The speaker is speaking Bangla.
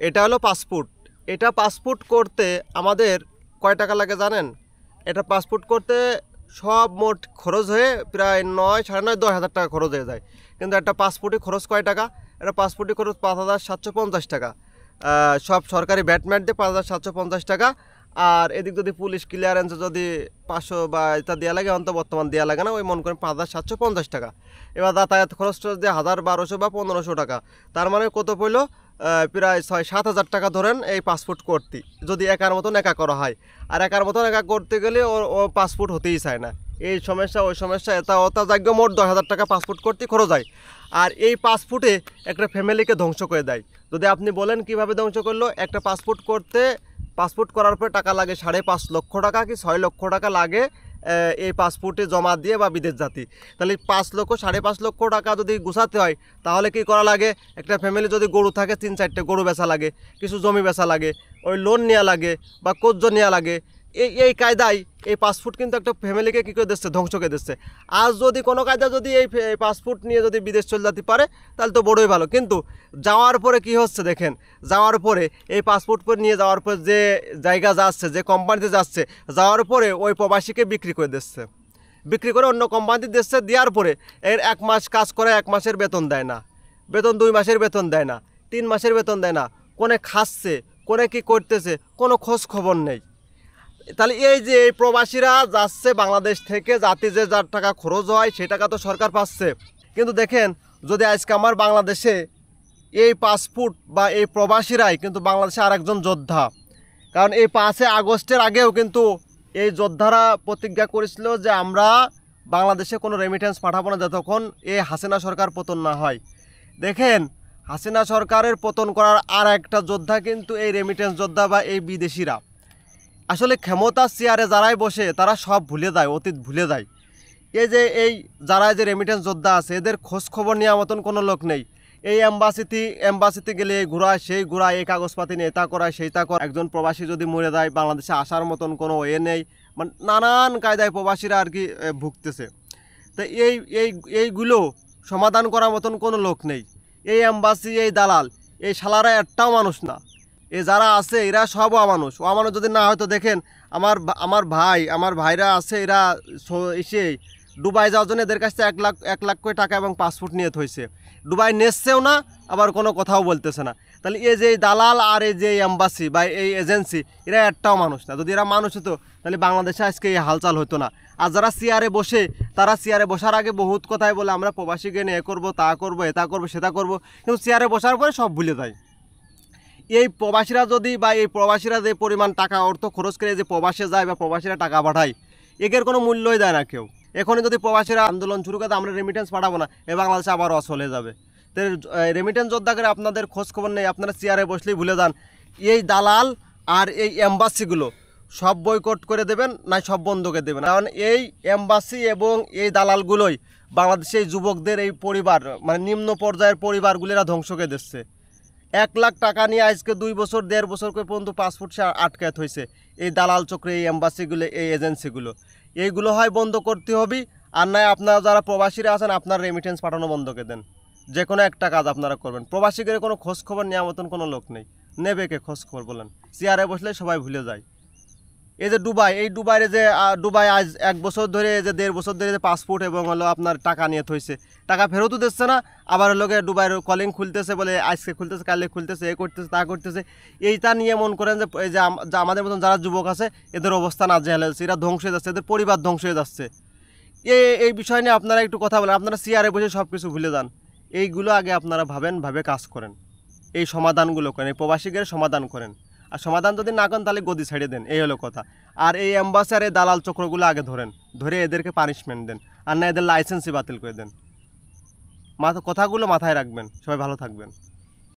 এটা হলো পাসপোর্ট। এটা পাসপোর্ট করতে আমাদের কয় টাকা লাগে জানেন? এটা পাসপোর্ট করতে সব মোট খরচ হয়ে প্রায় 9, 9.5, 10,000 টাকা খরচ হয়ে যায়। কিন্তু একটা পাসপোর্টে খরচ কয় টাকা? এটা পাসপোর্টে খরচ 5,750 টাকা। সব সরকারি ভ্যাট দিয়ে 5,750 টাকা। আর এদিক যদি পুলিশ ক্লিয়ারেন্সে যদি 500 বা এটা দেওয়া লাগে, অন্ত বর্তমান দেওয়া লাগে না, ওই মনে করেন 5,750 টাকা। এবার যাতায়াত খরচ দিয়ে 1,000, 1,200 বা 1,500 টাকা। তার মানে কত পড়লো? প্রায় 6-7 হাজার টাকা ধরেন এই পাসপোর্ট করতে, যদি একার মতন একা করা হয়। আর একার মতন একা করতে গেলে ও পাসপোর্ট হতেই চায় না। এই সমস্যা ওই সমস্যা, এটা ওটা যাগ্য মোট 10,000 টাকা পাসপোর্ট করতে খরচ হয়। আর এই পাসপোর্টে একটা ফ্যামিলিকে ধ্বংস করে দেয়। যদি আপনি বলেন কিভাবে ধ্বংস করলো, একটা পাসপোর্ট করতে, পাসপোর্ট করার পরে টাকা লাগে 5.5 লক্ষ টাকা কি 6 লক্ষ টাকা লাগে এই পাসপোর্টে জমা দিয়ে বা বিদেশ জাতি। তাহলে 5 লক্ষ 5.5 লক্ষ টাকা যদি গুছাতে হয়, তাহলে কি করা লাগে? একটা ফ্যামিলি যদি গরু থাকে 3-4টে গরু বেচা লাগে, কিছু জমি বেচা লাগে, ওই লোন নেওয়া লাগে বা কোর্জ নেওয়া লাগে। এই কায়দায় এই পাসপোর্ট কিন্তু একটা ফ্যামিলিকে কী করে দিচ্ছে? ধ্বংস করে দিচ্ছে। আর যদি কোনো কায়দা যদি এই পাসপোর্ট নিয়ে যদি বিদেশ চলে যেতে পারে, তাহলে তো বড়ই ভালো। কিন্তু যাওয়ার পরে কি হচ্ছে দেখেন, যাওয়ার পরে এই পাসপোর্ট করে নিয়ে যাওয়ার পর যে জায়গা যাচ্ছে, যে কোম্পানিতে যাচ্ছে, যাওয়ার পরে ওই প্রবাসীকে বিক্রি করে দিচ্ছে, বিক্রি করে অন্য কোম্পানিতে দিচ্ছে। দেওয়ার পরে এর 1 মাস কাজ করে 1 মাসের বেতন দেয় না, বেতন 2 মাসের বেতন দেয় না, 3 মাসের বেতন দেয় না। কোনে খাচ্ছে, কোনে কি করতেছে, কোনো খোঁজ খবর নেই। তাহলে এই যে এই প্রবাসীরা যাচ্ছে বাংলাদেশ থেকে, জাতি যে যার টাকা খরচ হয় সেই টাকা তো সরকার পাচ্ছে। কিন্তু দেখেন, যদি আজকে আমার বাংলাদেশে এই পাসপোর্ট বা এই প্রবাসীরাই কিন্তু বাংলাদেশে আরেকজন যোদ্ধা। কারণ এই 5 আগস্টের আগেও কিন্তু এই যোদ্ধারা প্রতিজ্ঞা করেছিল যে আমরা বাংলাদেশে কোনো রেমিটেন্স পাঠাবো না যতক্ষণ এই হাসিনা সরকার পতন না হয়। দেখেন, হাসিনা সরকারের পতন করার আর একটা যোদ্ধা কিন্তু এই রেমিটেন্স যোদ্ধা বা এই বিদেশিরা। আসলে ক্ষমতার চেয়ারে যারাই বসে তারা সব ভুলে যায়, অতীত ভুলে যায়। এই যারা যে রেমিটেন্স যোদ্ধা আছে, এদের খোঁজ খবর নেওয়ার মতন কোনো লোক নেই। এই এম্বাসিতে গেলে এই ঘোরায় সেই ঘোরায়, এই কাগজপাতি নিয়ে এটা করায় সেইটা করে। একজন প্রবাসী যদি মরে যায়, বাংলাদেশে আসার মতন কোনো নেই। মানে নানান কায়দায় প্রবাসীরা আর কি ভুগতেছে। তো এইগুলো সমাধান করার মতন কোনো লোক নেই। এই এম্বাসি, এই দালাল, এই শালারা একটাও মানুষ না। এ যারা আছে এরা সব অমানুষ। অমানুষ যদি না হয়তো দেখেন, আমার ভাইরা আছে, এরা এসে দুবাই যাওয়ার জন্য এদের কাছ থেকে 1 লাখ করে টাকা এবং পাসপোর্ট নিয়ে থইছে। দুবাই নেসছেও না, আবার কোনো কথাও বলতেছে না। তাহলে এই যে দালাল আর এই যে এম্বাসি বা এই এজেন্সি, এরা একটাও মানুষ না। যদি এরা মানুষ হতো তাহলে বাংলাদেশে আজকে এই হালচাল হতো না। আর যারা চেয়ারে বসে, তারা চেয়ারে বসার আগে বহুত কথাই বলে, আমরা প্রবাসীকে নিয়ে করবো, তা করবো, এটা করবো, সেটা করবো। কিন্তু চেয়ারে বসার পরে সব ভুলে যায়। এই প্রবাসীরা যদি বা এই প্রবাসীরা যে পরিমাণ টাকা অর্থ খরচ করে যে প্রবাসে যায় বা প্রবাসীরা টাকা পাঠায়, এর কোনো মূল্যই দেয় না কেউ। এখনই যদি প্রবাসীরা আন্দোলন শুরু করে আমরা রেমিটেন্স পাঠাবো না, এ বাংলাদেশে আবার চলে যাবে। তো রেমিটেন্স যোদ্ধা করে আপনাদের খোঁজ খবর নেই, আপনারা চেয়ারে বসলেই ভুলে যান। এই দালাল আর এই এম্বাসিগুলো সব বয়কট করে দেবেন, না সব বন্ধ করে দেবেন। কারণ এই এম্বাসি এবং এই দালালগুলোই বাংলাদেশে এই যুবকদের এই পরিবার, মানে নিম্ন পর্যায়ের পরিবারগুলিরা ধ্বংস করে দিচ্ছে। 1 লাখ টাকা নিয়ে আজকে 2 বছর 1.5 বছর করে পর্যন্ত পাসপোর্ট সে আটকাত হয়েছে। এই দালাল চক্রে, এই এম্বাসিগুলো, এই এজেন্সিগুলো, এইগুলো হয় বন্ধ করতে হবে। আর নয় আপনারা যারা প্রবাসীরা আছেন, আপনার রেমিটেন্স পাঠানো বন্ধ করে দেন। যে কোনো একটা কাজ আপনারা করবেন। প্রবাসীদের কোনো খোঁজ খবর নেওয়ার মতন কোনো লোক নেই। নেবে কে খোঁজ খবর বলেন? চেয়ারে বসলে সবাই ভুলে যায়। এই যে দুবাইয়ে যে দুবাই আজ 1 বছর ধরে, যে 1.5 বছর ধরে যে পাসপোর্ট এবং হলো আপনার টাকা নিয়ে থইছে, টাকা ফেরতও দিচ্ছে না। আবার লোকে দুবাইয়ের কলিং খুলতেছে, বলে আজকে খুলতেছে, কালকে খুলতেছে, এ করতেছে, তা করতেছে। এইটা নিয়ে মন করেন যে এই যে আমাদের মতন যারা যুবক আছে, এদের অবস্থা নাজেহাল হচ্ছে, এরা ধ্বংস হয়ে যাচ্ছে, এদের পরিবার ধ্বংস হয়ে যাচ্ছে। এই বিষয় নিয়ে আপনারা একটু কথা বলেন। আপনারা চেয়ারে বসে সব কিছু ভুলে যান। এইগুলো আগে আপনারা ভাবে কাজ করেন। এই সমাধানগুলো করেন, এই প্রবাসীদের সমাধান করেন। আর সমাধান যদি না করেন তাহলে গদি ছেড়ে দেন, এই হলো কথা। আর এই অ্যাম্বাসার, এই দালাল চক্রগুলো আগে ধরে এদেরকে পানিশমেন্ট দেন। আর না এদের লাইসেন্সই বাতিল করে দেন। কথাগুলো মাথায় রাখবেন। সবাই ভালো থাকবেন।